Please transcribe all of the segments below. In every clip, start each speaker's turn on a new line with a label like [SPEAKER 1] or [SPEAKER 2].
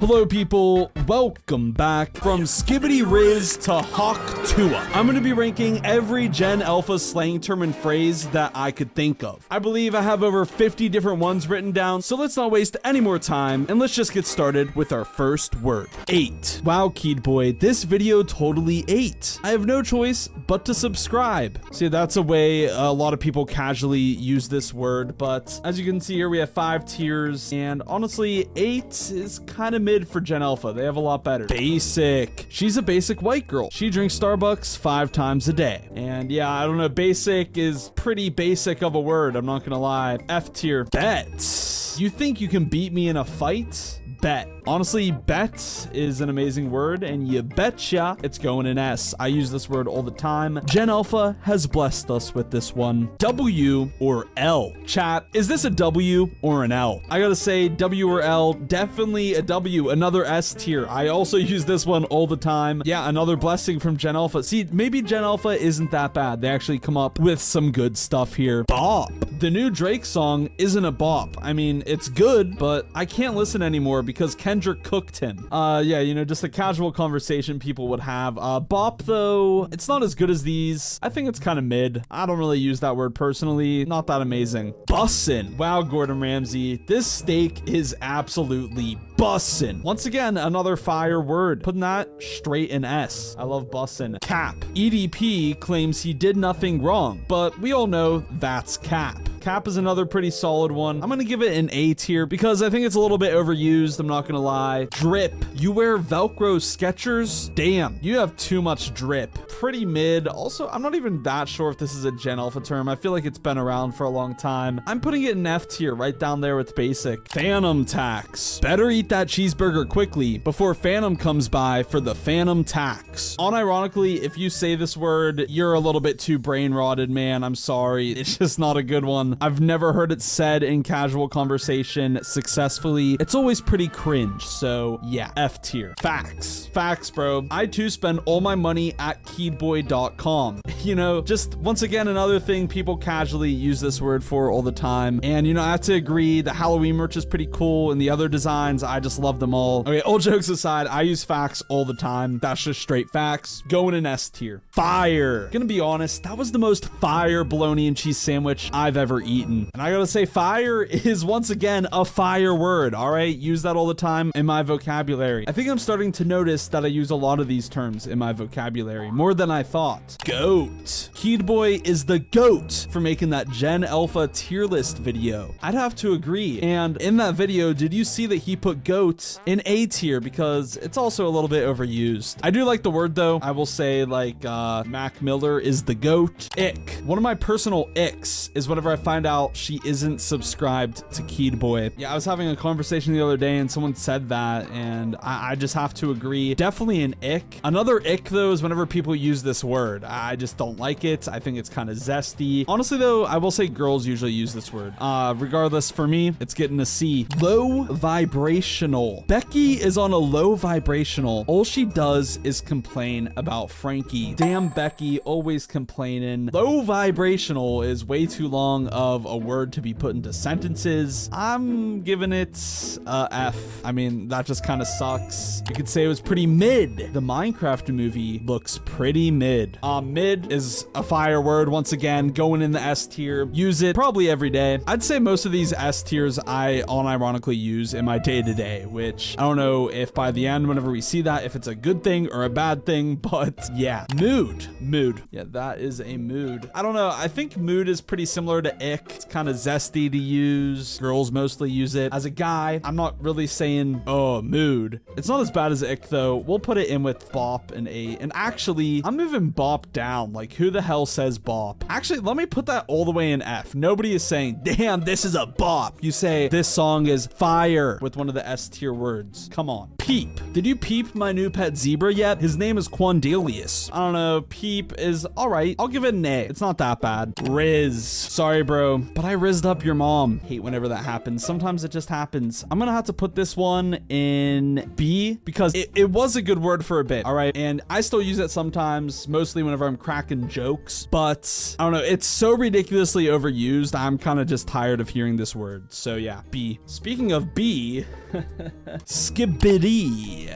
[SPEAKER 1] Hello people, welcome back. From Skibbity Riz to Hawk Tua, I'm going to be ranking every Gen Alpha slang term and phrase that I could think of. I believe I have over 50 different ones written down, so let's not waste any more time and let's just get started with our first word. 8. Wow, KeidBoi, this video totally ate. I have no choice but to subscribe. See, that's a way a lot of people casually use this word, but as you can see here, we have 5 tiers, and honestly, 8 is kind of mid for Gen Alpha. They have a lot better. Basic. She's a basic white girl. She drinks Starbucks 5 times a day. And yeah, I don't know, basic is pretty basic of a word, I'm not gonna lie. F tier. Bet. You think you can beat me in a fight? Bet. Honestly, bet is an amazing word, and you betcha it's going in S. I use this word all the time. Gen Alpha has blessed us with this one. W or L. Chat, is this a W or an L? I gotta say, W or L, definitely a W, another S tier. I also use this one all the time. Yeah, another blessing from Gen Alpha. See, maybe Gen Alpha isn't that bad. They actually come up with some good stuff here. Bop. The new Drake song isn't a bop. I mean, it's good, but I can't listen anymore because Kendrick cooked him. Yeah, you know, just a casual conversation people would have. Bop, though, it's not as good as these. I think it's kind of mid. I don't really use that word personally. Not that amazing. Bussin'. Wow, Gordon Ramsay. This steak is absolutely bussin'. Once again, another fire word. Putting that straight in S. I love bussin'. Cap. EDP claims he did nothing wrong, but we all know that's cap. Cap is another pretty solid one. I'm gonna give it an A tier because I think it's a little bit overused. I'm not gonna lie. Drip. You wear Velcro Skechers? Damn, you have too much drip. Pretty mid. Also, I'm not even that sure if this is a Gen Alpha term. I feel like it's been around for a long time. I'm putting it in F tier, right down there with basic. Phantom tax. Better eat that cheeseburger quickly before Phantom comes by for the Phantom tax. Unironically, if you say this word, you're a little bit too brain rotted, man. I'm sorry. It's just not a good one. I've never heard it said in casual conversation successfully. It's always pretty cringe, so yeah, F tier. Facts. Facts, bro. I too spend all my money at KeidBoi.com. You know, just once again, another thing people casually use this word for all the time. And you know, I have to agree, the Halloween merch is pretty cool, and the other designs, I just love them all. Okay, all jokes aside, I use facts all the time. That's just straight facts. Going in S tier. Fire. Gonna be honest, that was the most fire bologna and cheese sandwich I've ever eaten. And I gotta say, fire is once again a fire word. All right, use that all the time in my vocabulary. I think I'm starting to notice that I use a lot of these terms in my vocabulary, more than I thought. Goat. KeidBoi is the GOAT for making that Gen Alpha tier list video. I'd have to agree. And in that video, did you see that he put GOAT in A tier because it's also a little bit overused? I do like the word though. I will say, like, Mac Miller is the GOAT. Ick. One of my personal icks is whenever I find out she isn't subscribed to KeidBoi. Yeah, I was having a conversation the other day and someone said that, and I just have to agree. Definitely an ick. Another ick though is whenever people use this word. I just don't like it. I think it's kind of zesty. Honestly though, I will say girls usually use this word. Regardless, for me, it's getting a C. Low vibrational. Becky is on a low vibrational. All she does is complain about Frankie. Damn, Becky, always complaining. Low vibrational is way too long of a word to be put into sentences. I'm giving it F. I mean, that just kind of sucks. You could say it was pretty mid. The Minecraft movie looks pretty mid. Mid is a fire word. Once again, going in the S tier. Use it probably every day. I'd say most of these S tiers I unironically use in my day-to-day, which I don't know if by the end, whenever we see that, if it's a good thing or a bad thing, but yeah. Mood. Mood. Yeah, that is a mood. I don't know. I think mood is pretty similar to ick. It's kind of zesty to use. Girls mostly use it. As a guy, I'm not really saying, oh, mood. It's not as bad as ick though. We'll put it in with bop and A. And actually, I'm moving bop down. Like, who the hell says bop? Actually, let me put that all the way in F. Nobody is saying, damn, this is a bop. You say, this song is fire with one of the S tier words. Come on. Peep. Did you peep my new pet zebra yet? His name is Quandelius. I don't know. Peep is all right. I'll give it an A. It's not that bad. Riz. Sorry, bro. bro, but I rizzed up your mom. Hate whenever that happens. Sometimes it just happens. I'm gonna have to put this one in B because it was a good word for a bit, all right? And I still use it sometimes, mostly whenever I'm cracking jokes, but I don't know, it's so ridiculously overused. I'm kind of just tired of hearing this word. So yeah, B. Speaking of B, skibbity.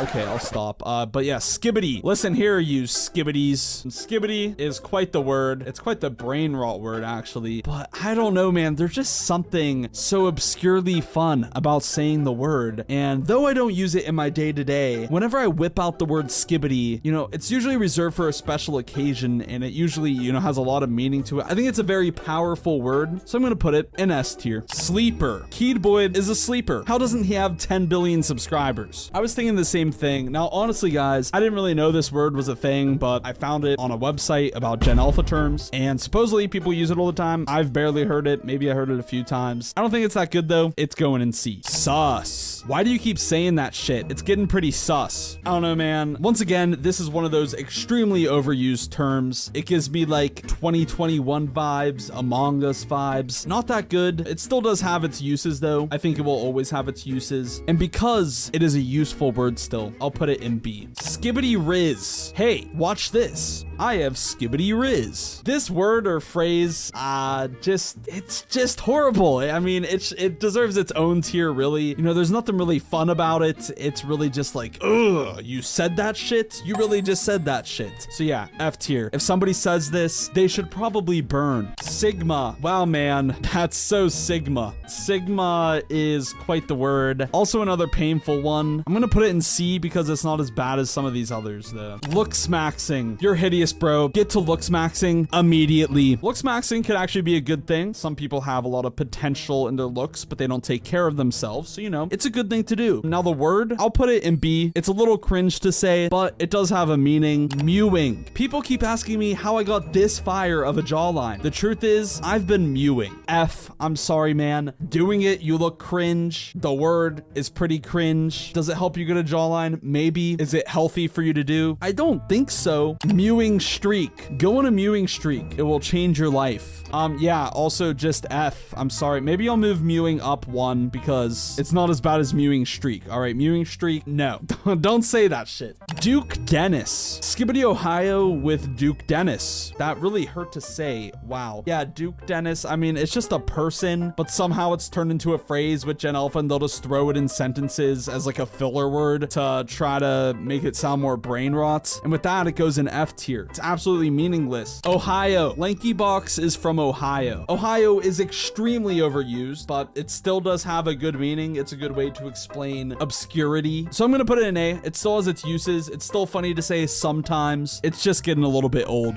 [SPEAKER 1] Okay, I'll stop. But yeah, skibbity. Listen here, you skibbities. Skibbity is quite the word. It's quite the brain rot word, actually. But I don't know, man. There's just something so obscurely fun about saying the word. And though I don't use it in my day-to-day, whenever I whip out the word skibbity, you know, it's usually reserved for a special occasion, and it usually, you know, has a lot of meaning to it. I think it's a very powerful word, so I'm gonna put it in S tier. Sleeper. KeidBoi is a sleeper. How doesn't he have 10 billion subscribers? I was thinking the same thing. Now, honestly, guys, I didn't really know this word was a thing, but I found it on a website about Gen Alpha terms, and supposedly people use it all the time. I've barely heard it. Maybe I heard it a few times. I don't think it's that good, though. It's going in C. Sus. Why do you keep saying that shit? It's getting pretty sus. I don't know, man. Once again, this is one of those extremely overused terms. It gives me like 2021 vibes, Among Us vibes. Not that good. It still does have its uses, though. I think it will always have its uses. And because it is a useful word still, I'll put it in B. Skibbity Riz. Hey, watch this. I have skibbity riz. This word or phrase, it's just horrible. I mean, it deserves its own tier, really. You know, there's nothing really fun about it. It's really just like, ugh, you said that shit? You really just said that shit. So yeah, F tier. If somebody says this, they should probably burn. Sigma. Wow, man, that's so Sigma. Sigma is quite the word. Also another painful one. I'm gonna put it in C because it's not as bad as some of these others, though. Looks maxing. You're hideous, bro. Get to looks maxing immediately. Looks maxing could actually be a good thing. Some people have a lot of potential in their looks, but they don't take care of themselves. So, you know, it's a good thing to do. Now the word, I'll put it in B. It's a little cringe to say, but it does have a meaning. Mewing. People keep asking me how I got this fire of a jawline. The truth is, I've been mewing. F, I'm sorry, man. Doing it, you look cringe. The word is pretty cringe. Does it help you get a jawline? Maybe. Is it healthy for you to do? I don't think so. Mewing streak. Go on a mewing streak. It will change your life. Yeah, also just F. I'm sorry. Maybe I'll move mewing up one because it's not as bad as mewing streak. All right, mewing streak. No, don't say that shit. Duke Dennis. Skibbity Ohio with Duke Dennis. That really hurt to say. Wow. Yeah, Duke Dennis. I mean, it's just a person, but somehow it's turned into a phrase with Gen Alpha, and they'll just throw it in sentences as like a filler word to try to make it sound more brain rot. And with that, it goes in F tier. It's absolutely meaningless. Ohio. Lanky Box is from Ohio. Ohio is extremely overused, but it still does have a good meaning. It's a good way to explain obscurity. So I'm gonna put it in A. It still has its uses. It's still funny to say sometimes. It's just getting a little bit old.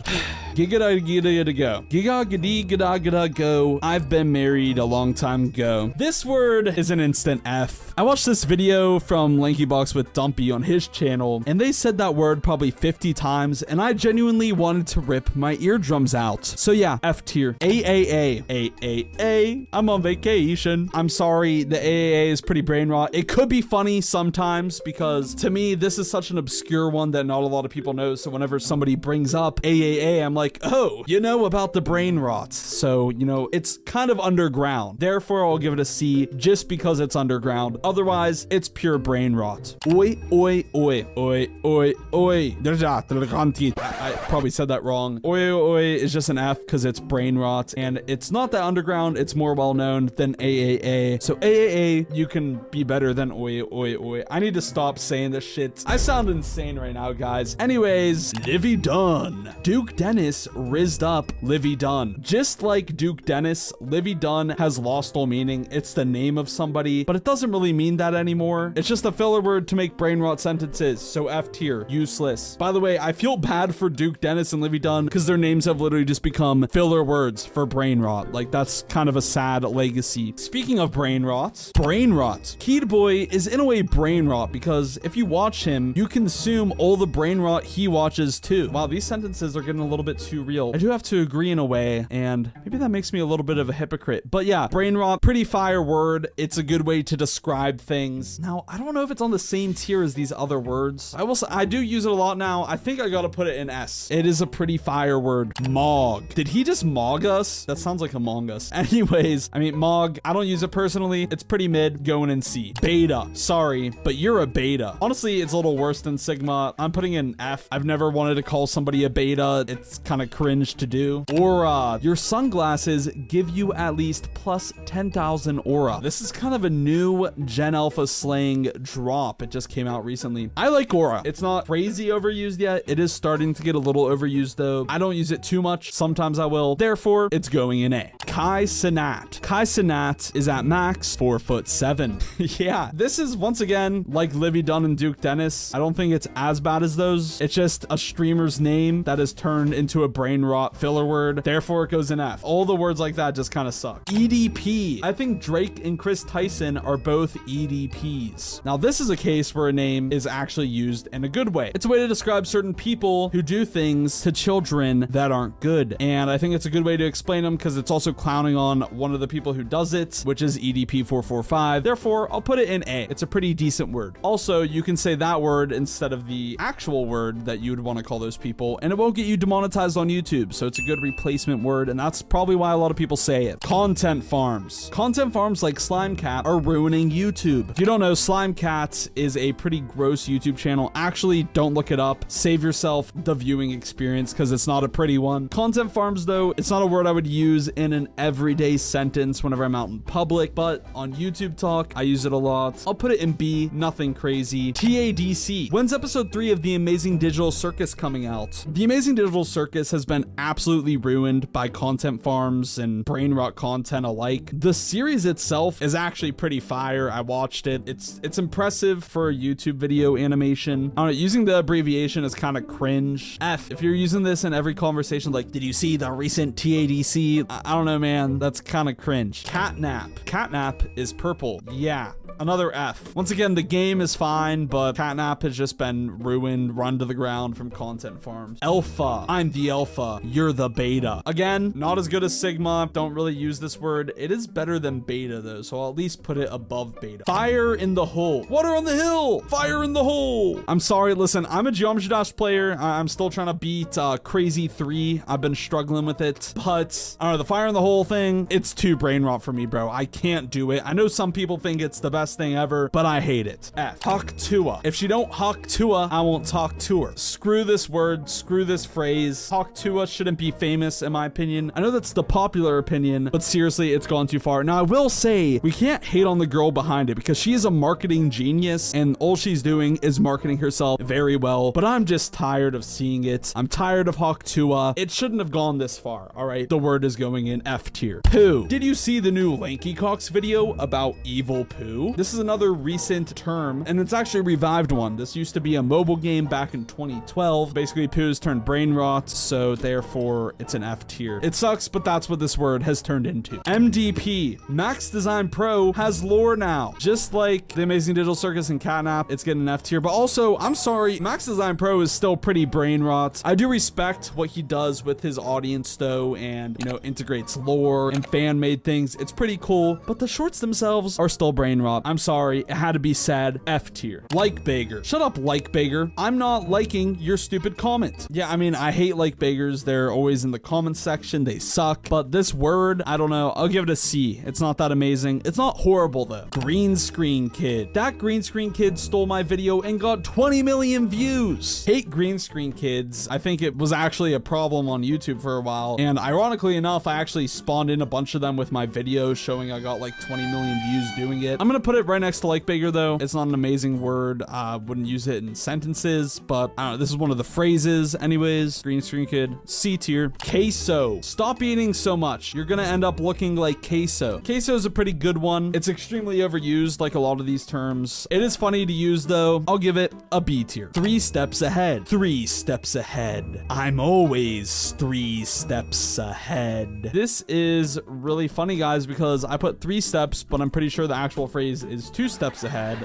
[SPEAKER 1] Giga gida go. Giga gidi gida gida go. I've been married a long time ago. This word is an instant F. I watched this video from Lanky Box with Dumpy on his channel, and they said that word probably 50 times, and I genuinely wanted to rip my eardrums out. So yeah, F tier. AAA. AAA. I'm on vacation. I'm sorry, the AAA is pretty brain rot. It could be funny sometimes because to me, this is such an obscure one that not a lot of people know. So whenever somebody brings up AAA, I'm like, oh, you know about the brain rot. So, you know, it's kind of underground. Therefore, I'll give it a C just because it's underground. Otherwise, it's pure brain rot. Oi, oi, oi, oi, oi, oi. I probably said that wrong. Oi, oi is just an F because it's brain rot, and it's not that underground. It's more well known than AAA. So AAA, you can be better than oi, oi, oi. I need to stop saying this shit. I sound insane right now, guys. Anyways, Livy Dunn. Duke Dennis rizzed up Livy Dunn. Just like Duke Dennis, Livy Dunn has lost all meaning. It's the name of somebody, but it doesn't really mean that anymore. It's just a filler word to make brain rot sentences. So F tier, useless. By the way, I feel bad for Duke Dennis and Livy Dunn because their names have literally just become filler words for brain rot. Like, that's kind of a sad legacy. Speaking of brain rot. KeidBoi is in a way brain rot because if you watch him, you consume all the brain rot he watches too. Wow, these sentences are getting a little bit too real. I do have to agree in a way, and maybe that makes me a little bit of a hypocrite. But yeah, brain rot, pretty fire word. It's a good way to describe things. Now, I don't know if it's on the same tier as these other words. I will say, I do use it a lot now. I think I gotta put it in S. It is a pretty fire word. Mog. Did he just mog us? That sounds like Among Us. Anyways, I mean, mog, I don't use it personally. It's pretty mid, going in C. Beta. Sorry, but you're a beta. Honestly, it's a little worse than Sigma. I'm putting in F. I've never wanted to call somebody a beta. It's kind of cringe to do. Aura. Your sunglasses give you at least plus 10,000 aura. This is kind of a new Gen Alpha slang drop. It just came out recently. I like aura. It's not crazy overused yet. It is starting to get a little overused though. I don't use it too much. Sometimes I will. Therefore, it's going in A. Kai Cenat. Kai Cenat is at max 4'7". Yeah, this is once again like Livy Dunn and Duke Dennis. I don't think it's as bad as those. It's just a streamer's name that is turned into a brain rot filler word. Therefore, it goes in F. All the words like that just kind of suck. EDP. I think Drake and Chris Tyson are both EDPs. Now, this is a case where a name is actually used in a good way. It's a way to describe certain people who do things to children that aren't good. And I think it's a good way to explain them because it's also clowning on one of the people who does it, which is EDP445. Therefore, I'll put it in A. It's a pretty decent word. Also, you can say that word instead of the actual word that you would want to call those people, and it won't get you demonetized on YouTube. So it's a good replacement word, and that's probably why a lot of people say it. Content farms. Content farms like Slime Cat are ruining YouTube. If you don't know, Slime Cat is a pretty gross YouTube channel. Actually, don't look it up. Save yourself the viewing experience because it's not a pretty one. Content farms, though, it's not a word I would use in an everyday sentence whenever I'm out in public, but on YouTube talk, I use it a lot. I'll put it in B, nothing crazy. TADC. When's episode 3 of The Amazing Digital Circus coming out? The Amazing Digital Circus has been absolutely ruined by content farms and brain rot content alike. The series itself is actually pretty fire. I watched it. It's impressive for a YouTube video animation. I don't know, using the abbreviation is kind of cringe. F, if you're using this in every conversation, like, did you see the recent TADC? I don't know, man. That's kind of cringe. Catnap. Catnap is purple. Yeah. Another F. Once again, the game is fine, but Catnap has just been ruined, run to the ground from content farms. Alpha. I'm the alpha. You're the beta. Again, not as good as Sigma. Don't really use this word. It is better than beta, though, so I'll at least put it above beta. Fire in the hole. Water on the hill. Fire in the hole. I'm sorry. Listen, I'm a Geometry Dash player. I'm still trying to beat Crazy 3. I've been struggling with it, but I don't know, the fire in the hole thing, it's too brain rot for me, bro. I can't do it. I know some people think it's the best thing ever, but I hate it. F. Huck Tua. If she don't huck Tua, I won't talk to her. Screw this word. Screw this phrase. Huck Tua shouldn't be famous, in my opinion. I know that's the popular opinion, but seriously, it's gone too far. Now, I will say, we can't hate on the girl behind it because she is a marketing genius, and all she's doing is marketing herself very well, but I'm just tired of seeing it. I'm tired of Huck Tua. It shouldn't have gone this far, all right? The word is going in F tier. Poo. Did you see the new Lanky Cox video about evil poo? This is another recent term, and it's actually a revived one. This used to be a mobile game back in 2012. Basically, poos turned brain rot, so therefore it's an F tier. It sucks, but that's what this word has turned into. MDP. Max Design Pro has lore now. Just like The Amazing Digital Circus and Catnap, it's getting an F tier, but also, I'm sorry, Max Design Pro is still pretty brain rot. I do respect what he does with his audience, though, and, you know, integrates lore and fan-made things. It's pretty cool, but the shorts themselves are still brain rot. I'm sorry, it had to be said. F tier. Like Beggar. Shut up, Like Beggar. I'm not liking your stupid comment. Yeah, I mean, I hate Like Beggars. They're always in the comment section. They suck. But this word, I don't know. I'll give it a C. It's not that amazing. It's not horrible, though. Green Screen Kid. That Green Screen Kid stole my video and got 20 million views. Hate Green Screen Kids. I think it was actually a problem on YouTube for a while. And ironically enough, I actually spawned in a bunch of them with my videos showing I got like 20 million views doing it. I'm gonna put it right next to Like Beggar, though. It's not an amazing word. I wouldn't use it in sentences, but I don't know. This is one of the phrases. Anyways, Green Screen Kid. C tier. Queso. Stop eating so much. You're gonna end up looking like queso. Queso is a pretty good one. It's extremely overused, like a lot of these terms. It is funny to use, though. I'll give it a B tier. 3 steps ahead. 3 steps ahead. I'm always 3 steps ahead. This is really funny, guys, because I put 3 steps, but I'm pretty sure the actual phrase is 2 steps ahead.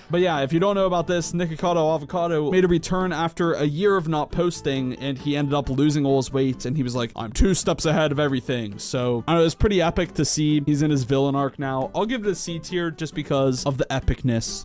[SPEAKER 1] But yeah, if you don't know about this, Nikocado Avocado made a return after a year of not posting, and he ended up losing all his weight, and he was like, I'm 2 steps ahead of everything. So I don't know, it's pretty epic to see. He's in his villain arc now. I'll give it a C tier just because of the epicness.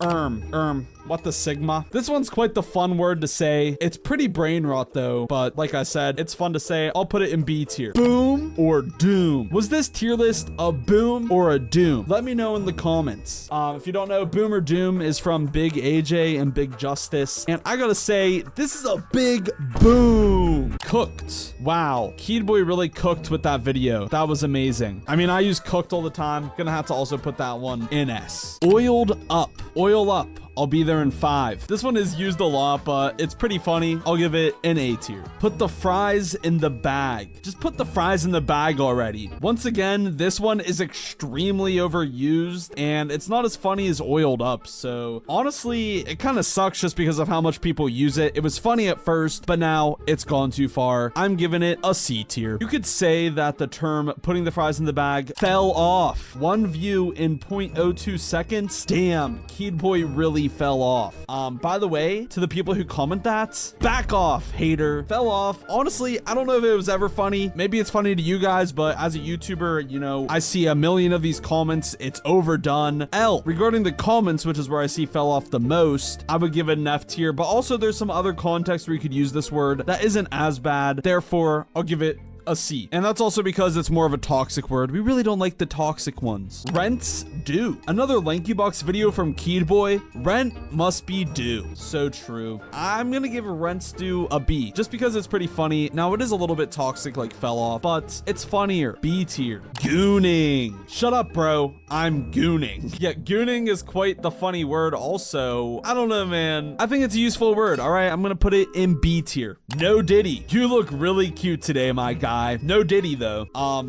[SPEAKER 1] What the Sigma? This one's quite the fun word to say. It's pretty brain rot though, but like I said, it's fun to say. I'll put it in B tier. Boom or doom? Was this tier list a boom or a doom? Let me know in the comments. If you don't know, boom or doom is from Big AJ and Big Justice. And I gotta say, this is a big boom. Cooked. Wow. KeidBoi really cooked with that video. That was amazing. I mean, I use cooked all the time. Gonna have to also put that one in S. Oiled up. Oil up. I'll be there in 5. This one is used a lot, but it's pretty funny. I'll give it an A tier. Put the fries in the bag. Just put the fries in the bag already. Once again, this one is extremely overused and it's not as funny as oiled up. So honestly, it kind of sucks just because of how much people use it. It was funny at first, but now it's gone too far. I'm giving it a C tier. You could say that the term putting the fries in the bag fell off. 1 view in 0.02 seconds. Damn, KeidBoi really fell off. By the way, to the people who comment that, back off, hater. Fell off. Honestly, I don't know if it was ever funny. Maybe it's funny to you guys, but as a YouTuber, you know, I see a million of these comments. It's overdone. L, regarding the comments, which is where I see fell off the most, I would give it an F tier, but also there's some other context where you could use this word that isn't as bad. Therefore, I'll give it a C. And that's also because it's more of a toxic word. We really don't like the toxic ones. Rent's due. Another LankyBox video from KeidBoi. Rent must be due. So true. I'm gonna give Rent's due a B just because it's pretty funny. Now it is a little bit toxic like fell off, but it's funnier. B tier. Gooning. Shut up, bro. I'm gooning. Yeah, gooning is quite the funny word also. I don't know, man. I think it's a useful word. All right, I'm gonna put it in B tier. No Diddy. You look really cute today, my guy. No Diddy though.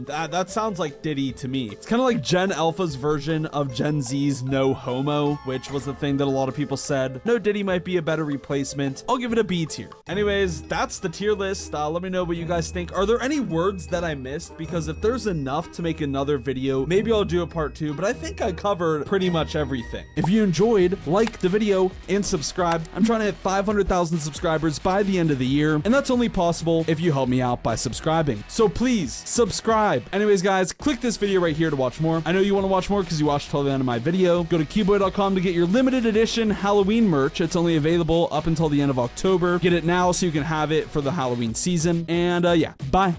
[SPEAKER 1] That sounds like Diddy to me. It's kind of like Gen Alpha's version of Gen Z's no homo, which was the thing that a lot of people said. No Diddy might be a better replacement. I'll give it a B tier. Anyways, that's the tier list. Let me know what you guys think. Are there any words that I missed? Because if there's enough to make another video, maybe I'll do a part 2, but I think I covered pretty much everything. If you enjoyed, like the video and subscribe. I'm trying to hit 500,000 subscribers by the end of the year, and that's only possible if you help me out by subscribing. So please subscribe. Anyways, guys, click this video right here to watch more. I know you want to watch more because you watched till the end of my video. Go to KeidBoi.com to get your limited edition Halloween merch. It's only available up until the end of October. Get it now so you can have it for the Halloween season. And yeah, bye.